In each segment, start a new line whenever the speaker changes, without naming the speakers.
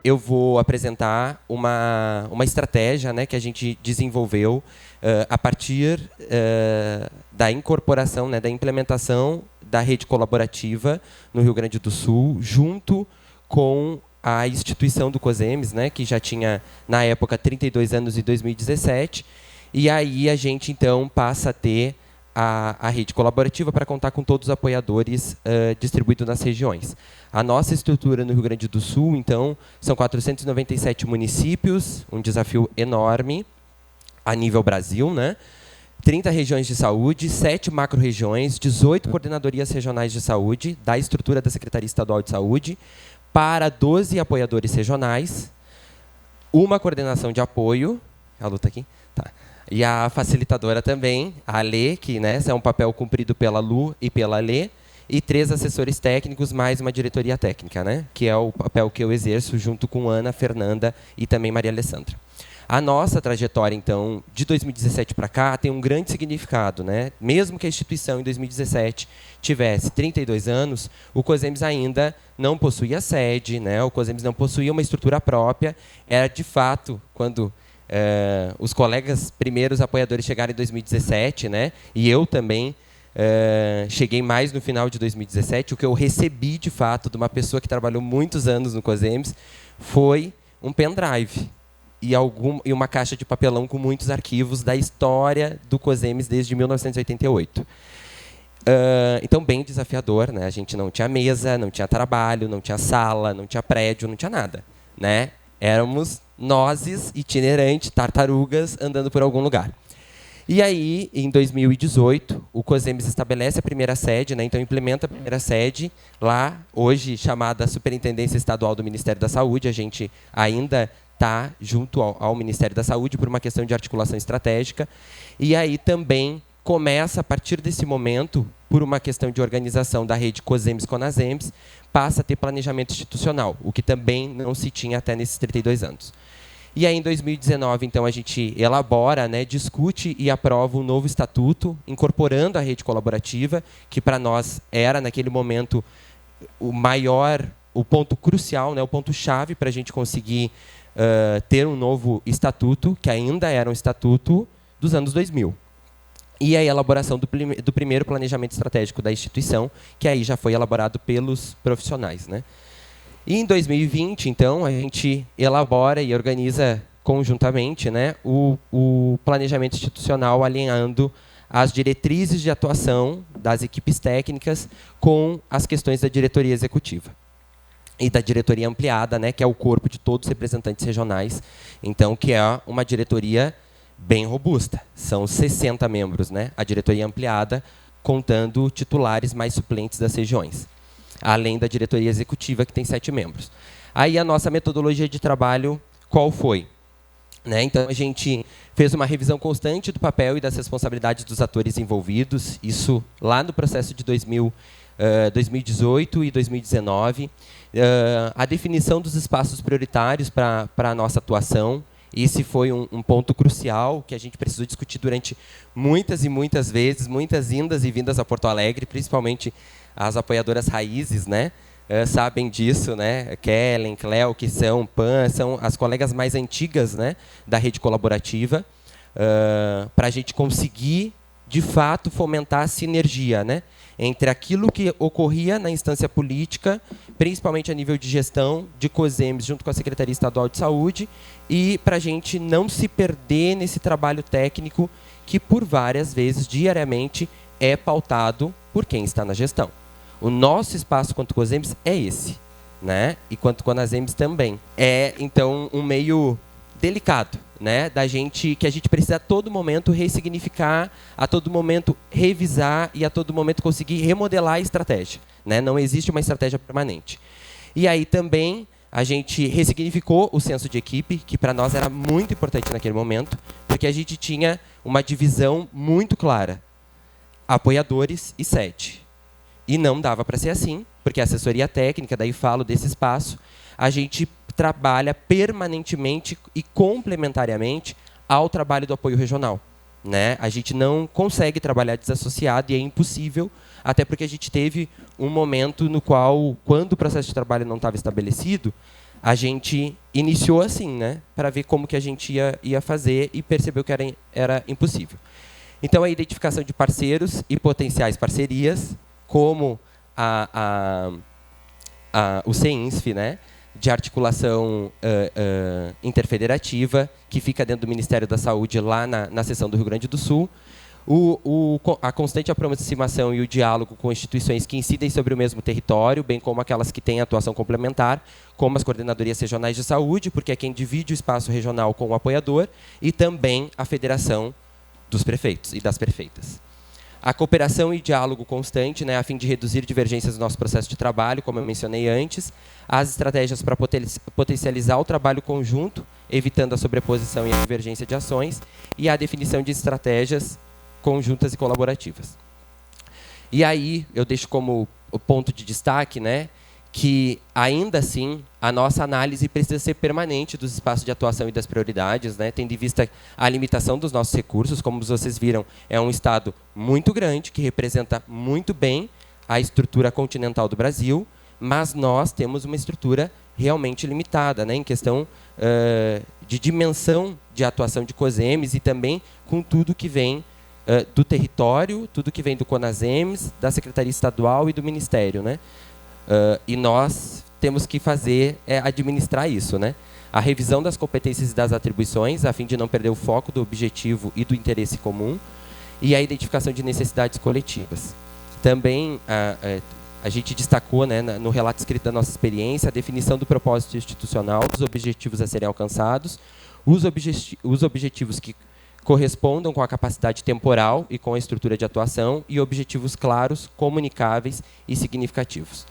eu vou apresentar uma estratégia, né, que a gente desenvolveu a partir da incorporação, né, da implementação da rede colaborativa no Rio Grande do Sul, junto com a instituição do COSEMES, né, que já tinha, na época, 32 anos em 2017. E aí a gente, então, passa a ter a rede colaborativa para contar com todos os apoiadores distribuídos nas regiões. A nossa estrutura no Rio Grande do Sul, então, são 497 municípios, um desafio enorme a nível Brasil, né? 30 regiões de saúde, 7 macro-regiões, 18 coordenadorias regionais de saúde, da estrutura da Secretaria Estadual de Saúde, para 12 apoiadores regionais, uma coordenação de apoio, a luta aqui, tá. E a facilitadora também, a Lê, que, né, é um papel cumprido pela Lu e pela Lê, e 3 assessores técnicos, mais uma diretoria técnica, né, que é o papel que eu exerço junto com Ana, Fernanda e também Maria Alessandra. A nossa trajetória, então, de 2017 para cá, tem um grande significado, né? Mesmo que a instituição, em 2017, tivesse 32 anos, o COSEMES ainda não possuía sede, né? O COSEMES não possuía uma estrutura própria. Era, de fato, quando os colegas primeiros apoiadores chegaram em 2017, né? E eu também cheguei mais no final de 2017, o que eu recebi, de fato, de uma pessoa que trabalhou muitos anos no COSEMES foi um pendrive e uma caixa de papelão com muitos arquivos da história do COSEMES desde 1988. Então, bem desafiador, né? A gente não tinha mesa, não tinha trabalho, não tinha sala, não tinha prédio, não tinha nada, né? Éramos nozes, itinerantes, tartarugas, andando por algum lugar. E aí, em 2018, o COSEMES estabelece a primeira sede, né? Então implementa a primeira sede lá, hoje chamada Superintendência Estadual do Ministério da Saúde. A gente ainda está junto ao Ministério da Saúde por uma questão de articulação estratégica. E aí também começa, a partir desse momento, por uma questão de organização da rede COSEMES-CONASEMES, passa a ter planejamento institucional, o que também não se tinha até nesses 32 anos. E aí, em 2019, então, a gente elabora, né, discute e aprova um novo estatuto, incorporando a rede colaborativa, que para nós era, naquele momento, o ponto crucial, né, o ponto-chave para a gente conseguir ter um novo estatuto, que ainda era um estatuto dos anos 2000. E a elaboração do primeiro planejamento estratégico da instituição, que aí já foi elaborado pelos profissionais, né? E em 2020, então, a gente elabora e organiza conjuntamente, né, o planejamento institucional, alinhando as diretrizes de atuação das equipes técnicas com as questões da diretoria executiva e da diretoria ampliada, né, que é o corpo de todos os representantes regionais, então, que é uma diretoria bem robusta. São 60 membros, né, a diretoria ampliada, contando titulares mais suplentes das regiões, além da diretoria executiva, que tem 7 membros. Aí a nossa metodologia de trabalho, qual foi? Né? Então, a gente fez uma revisão constante do papel e das responsabilidades dos atores envolvidos, isso lá no processo de 2018 e 2019. A definição dos espaços prioritários para a nossa atuação. Esse foi um ponto crucial que a gente precisou discutir durante muitas e muitas vezes, muitas indas e vindas a Porto Alegre, principalmente as apoiadoras raízes, né? Sabem disso, né? Kellen, Cleo, que são Pan, são as colegas mais antigas, né, da rede colaborativa, para a gente conseguir, de fato, fomentar a sinergia, né, entre aquilo que ocorria na instância política, principalmente a nível de gestão de COSEMES, junto com a Secretaria Estadual de Saúde, e para a gente não se perder nesse trabalho técnico que, por várias vezes, diariamente, é pautado por quem está na gestão. O nosso espaço quanto COSEMES é esse, né? E quanto CONASEMES também. É, então, um meio delicado, né? Que a gente precisa a todo momento ressignificar, a todo momento revisar e a todo momento conseguir remodelar a estratégia, né? Não existe uma estratégia permanente. E aí também a gente ressignificou o senso de equipe, que para nós era muito importante naquele momento, porque a gente tinha uma divisão muito clara: apoiadores e sede. E não dava para ser assim, porque a assessoria técnica, daí falo desse espaço, a gente trabalha permanentemente e complementariamente ao trabalho do apoio regional, né? A gente não consegue trabalhar desassociado e é impossível, até porque a gente teve um momento no qual, quando o processo de trabalho não estava estabelecido, a gente iniciou assim, né, para ver como que a gente ia fazer e percebeu que era impossível. Então, a identificação de parceiros e potenciais parcerias, como o CEINSF, né, de articulação interfederativa, que fica dentro do Ministério da Saúde, lá na seção do Rio Grande do Sul. A constante aproximação e o diálogo com instituições que incidem sobre o mesmo território, bem como aquelas que têm atuação complementar, como as coordenadorias regionais de saúde, porque é quem divide o espaço regional com o apoiador, e também a Federação dos Prefeitos e das Prefeitas. A cooperação e diálogo constante, né, a fim de reduzir divergências no nosso processo de trabalho, como eu mencionei antes, as estratégias para potencializar o trabalho conjunto, evitando a sobreposição e a divergência de ações, e a definição de estratégias conjuntas e colaborativas. E aí, eu deixo como ponto de destaque, né, que, ainda assim, a nossa análise precisa ser permanente dos espaços de atuação e das prioridades, né, tendo em vista a limitação dos nossos recursos. Como vocês viram, é um estado muito grande, que representa muito bem a estrutura continental do Brasil, mas nós temos uma estrutura realmente limitada, né, em questão de dimensão de atuação de COSEMES, e também com tudo que vem do território, tudo que vem do CONASEMES, da Secretaria Estadual e do Ministério, né? E nós temos que administrar isso, né? A revisão das competências e das atribuições, a fim de não perder o foco do objetivo e do interesse comum, e a identificação de necessidades coletivas. Também a gente destacou, né, no relato escrito da nossa experiência, a definição do propósito institucional, dos objetivos a serem alcançados, os objetivos que correspondam com a capacidade temporal e com a estrutura de atuação, e objetivos claros, comunicáveis e significativos.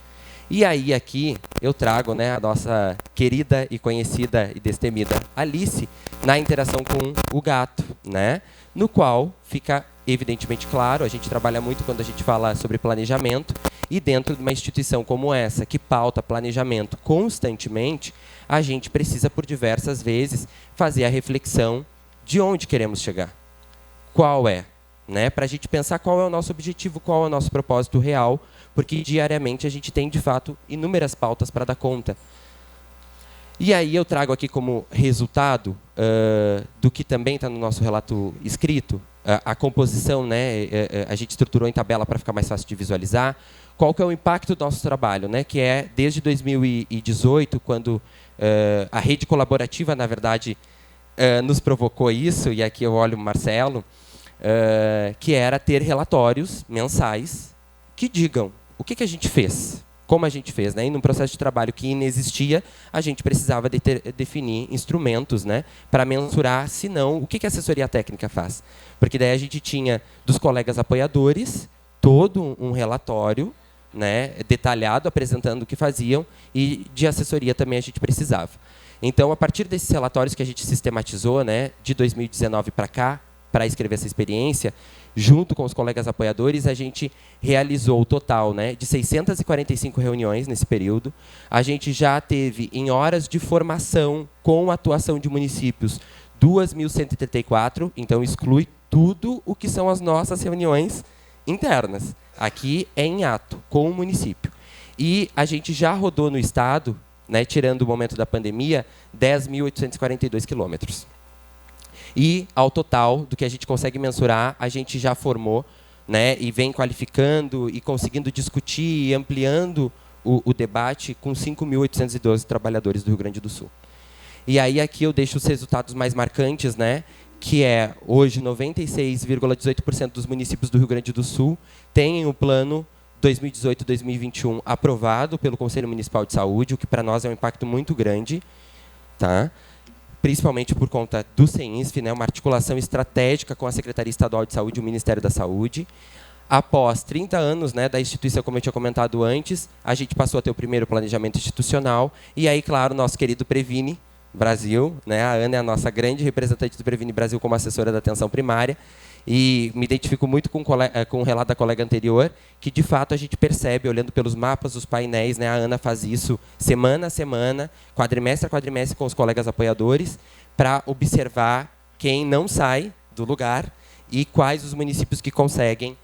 E aí, aqui, eu trago, né, a nossa querida e conhecida e destemida Alice, na interação com o gato, né, no qual fica evidentemente claro, a gente trabalha muito quando a gente fala sobre planejamento, e dentro de uma instituição como essa, que pauta planejamento constantemente, a gente precisa, por diversas vezes, fazer a reflexão de onde queremos chegar. Qual é? Né? Para a gente pensar qual é o nosso objetivo, qual é o nosso propósito real, porque diariamente a gente tem, de fato, inúmeras pautas para dar conta. E aí eu trago aqui como resultado do que também está no nosso relato escrito, a composição, né, a gente estruturou em tabela para ficar mais fácil de visualizar, qual que é o impacto do nosso trabalho, né, que é desde 2018, quando a rede colaborativa, na verdade, nos provocou isso, e aqui eu olho o Marcelo, que era ter relatórios mensais que digam o que a gente fez, como a gente fez, né? E num processo de trabalho que inexistia, a gente precisava definir instrumentos, né, para mensurar, se não, o que a assessoria técnica faz. Porque daí a gente tinha dos colegas apoiadores todo um relatório, né, detalhado, apresentando o que faziam, e de assessoria também a gente precisava. Então, a partir desses relatórios que a gente sistematizou, né, de 2019 para cá, para escrever essa experiência, junto com os colegas apoiadores, a gente realizou o total, né, de 645 reuniões nesse período. A gente já teve, em horas de formação, com a atuação de municípios, 2.134, então exclui tudo o que são as nossas reuniões internas. Aqui é em ato, com o município. E a gente já rodou no estado, né, tirando o momento da pandemia, 10.842 quilômetros. E, ao total do que a gente consegue mensurar, a gente já formou, né, e vem qualificando e conseguindo discutir e ampliando o debate com 5.812 trabalhadores do Rio Grande do Sul. E aí aqui eu deixo os resultados mais marcantes, né, que é, hoje, 96,18% dos municípios do Rio Grande do Sul têm o plano 2018-2021 aprovado pelo Conselho Municipal de Saúde, o que para nós é um impacto muito grande, tá? Principalmente por conta do CEINSF, né, uma articulação estratégica com a Secretaria Estadual de Saúde e o Ministério da Saúde. Após 30 anos, né, da instituição, como eu tinha comentado antes, a gente passou a ter o primeiro planejamento institucional, e aí, claro, nosso querido Previne Brasil, né, a Ana é a nossa grande representante do Previne Brasil como assessora da atenção primária, e me identifico muito com o relato da colega anterior, que, de fato, a gente percebe, olhando pelos mapas, os painéis, né, a Ana faz isso semana a semana, quadrimestre a quadrimestre, com os colegas apoiadores, para observar quem não sai do lugar e quais os municípios que conseguem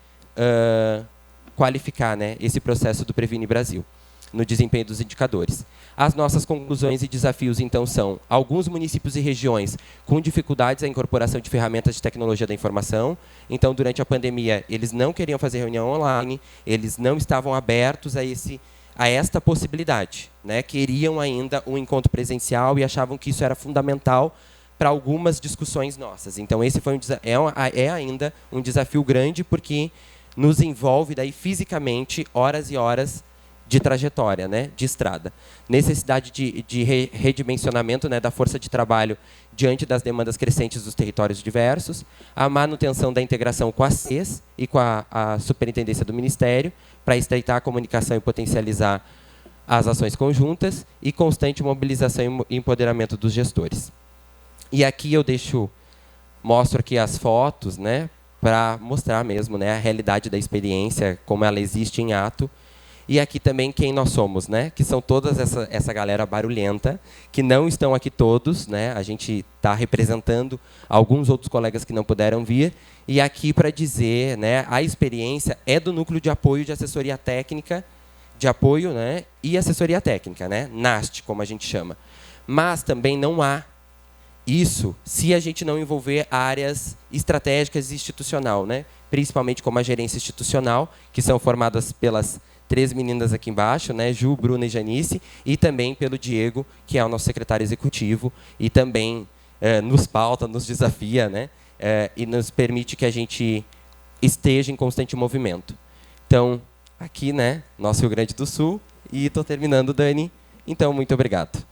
qualificar, né, esse processo do Previne Brasil. no desempenho dos indicadores. As nossas conclusões e desafios, então, são alguns municípios e regiões com dificuldades na incorporação de ferramentas de tecnologia da informação. Então, durante a pandemia, eles não queriam fazer reunião online, eles não estavam abertos a esta possibilidade, né? Queriam ainda um encontro presencial e achavam que isso era fundamental para algumas discussões nossas. Então, esse foi é ainda um desafio grande, porque nos envolve daí fisicamente horas e horas de trajetória, né, de estrada. Necessidade de redimensionamento, né, da força de trabalho diante das demandas crescentes dos territórios diversos, a manutenção da integração com a SES e com a Superintendência do Ministério, para estreitar a comunicação e potencializar as ações conjuntas, e constante mobilização e empoderamento dos gestores. E aqui eu mostro aqui as fotos, né, para mostrar mesmo, né, a realidade da experiência, como ela existe em ato. E aqui também quem nós somos, né? Que são toda essa galera barulhenta, que não estão aqui todos, né? A gente está representando alguns outros colegas que não puderam vir. E aqui para dizer, né? A experiência é do Núcleo de Apoio de Assessoria Técnica, de Apoio, né? E Assessoria Técnica, né? NAST, como a gente chama. Mas também não há isso se a gente não envolver áreas estratégicas e institucional, né? Principalmente como a gerência institucional, que são formadas pelas 3 meninas aqui embaixo, né, Ju, Bruna e Janice, e também pelo Diego, que é o nosso secretário executivo, e também nos pauta, nos desafia, né, e nos permite que a gente esteja em constante movimento. Então, aqui, né, nosso Rio Grande do Sul, e estou terminando, Dani. Então, muito obrigado.